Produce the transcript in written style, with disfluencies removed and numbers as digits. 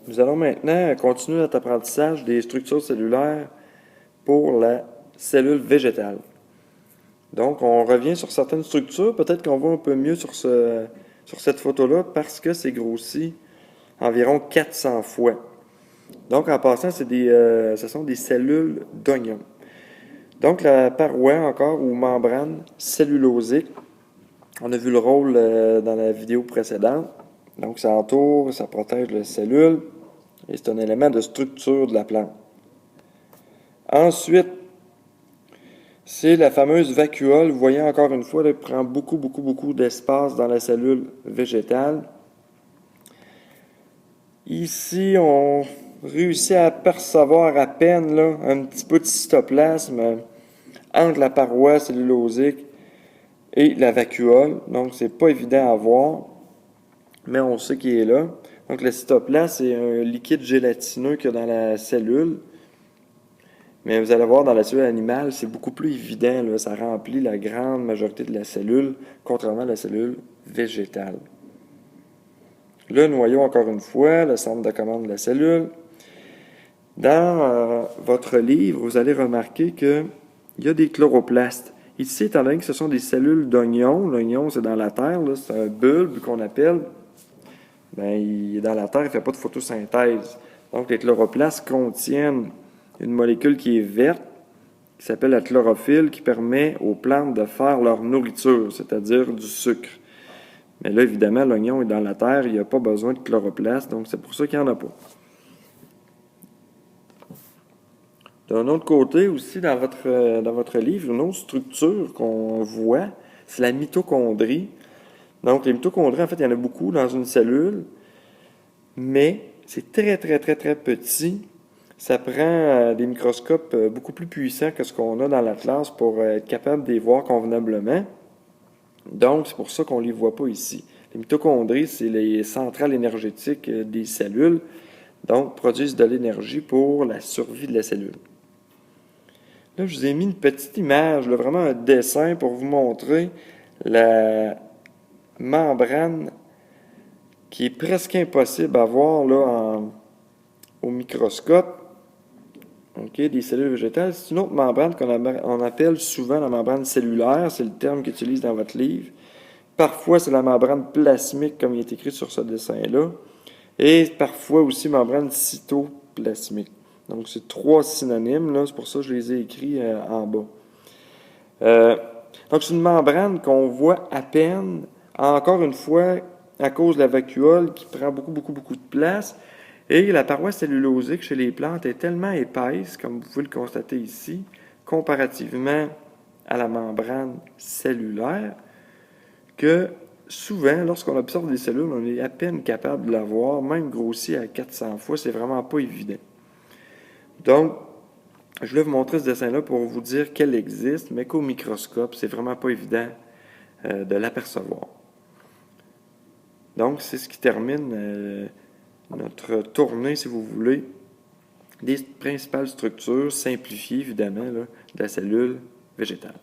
Nous allons maintenant continuer notre apprentissage des structures cellulaires pour la cellule végétale. Donc, on revient sur certaines structures. Peut-être qu'on voit un peu mieux sur cette photo-là parce que c'est grossi environ 400 fois. Donc, en passant, ce sont des cellules d'oignon. Donc, la paroi encore ou membrane cellulosique, on a vu le rôle dans la vidéo précédente. Donc, ça entoure, ça protège la cellule et c'est un élément de structure de la plante. Ensuite, c'est la fameuse vacuole. Vous voyez encore une fois, elle prend beaucoup d'espace dans la cellule végétale. Ici, on réussit à percevoir à peine là, un petit peu de cytoplasme entre la paroi cellulosique et la vacuole. Donc, c'est pas évident à voir, mais on sait qu'il est là. Donc, le cytoplasme, c'est un liquide gélatineux qu'il y a dans la cellule. Mais vous allez voir, dans la cellule animale, c'est beaucoup plus évident. Là, ça remplit la grande majorité de la cellule, contrairement à la cellule végétale. Le noyau, encore une fois, le centre de commande de la cellule. Dans votre livre, vous allez remarquer qu'il y a des chloroplastes. Ici, étant donné que ce sont des cellules d'oignon, l'oignon, c'est dans la terre, c'est un bulbe qu'on appelle. Bien, il est dans la terre, il ne fait pas de photosynthèse. Donc, les chloroplastes contiennent une molécule qui est verte, qui s'appelle la chlorophylle, qui permet aux plantes de faire leur nourriture, c'est-à-dire du sucre. Mais là, évidemment, l'oignon est dans la terre, il n'y a pas besoin de chloroplaste, donc c'est pour ça qu'il n'y en a pas. D'un autre côté aussi, dans votre livre, une autre structure qu'on voit, c'est la mitochondrie. Donc, les mitochondries, en fait, il y en a beaucoup dans une cellule, mais c'est très petit. Ça prend des microscopes beaucoup plus puissants que ce qu'on a dans l'Atlas pour être capable de les voir convenablement. Donc, c'est pour ça qu'on ne les voit pas ici. Les mitochondries, c'est les centrales énergétiques des cellules, donc produisent de l'énergie pour la survie de la cellule. Là, je vous ai mis une petite image, là, vraiment un dessin pour vous montrer la membrane qui est presque impossible à voir là, au microscope. Okay, des cellules végétales. C'est une autre membrane qu'on appelle souvent la membrane cellulaire, c'est le terme qu'ils utilisent dans votre livre. Parfois, c'est la membrane plasmique, comme il est écrit sur ce dessin-là. Et parfois aussi membrane cytoplasmique. Donc, c'est 3 synonymes, là, c'est pour ça que je les ai écrits en bas. Donc, c'est une membrane qu'on voit à peine, encore une fois, à cause de la vacuole qui prend beaucoup de place. Et la paroi cellulosique chez les plantes est tellement épaisse, comme vous pouvez le constater ici, comparativement à la membrane cellulaire, que souvent, lorsqu'on observe des cellules, on est à peine capable de la voir, même grossie à 400 fois, c'est vraiment pas évident. Donc, je voulais vous montrer ce dessin-là pour vous dire qu'elle existe, mais qu'au microscope, c'est vraiment pas évident de l'apercevoir. Donc, c'est ce qui termine notre tournée, si vous voulez, des principales structures simplifiées, évidemment, là, de la cellule végétale.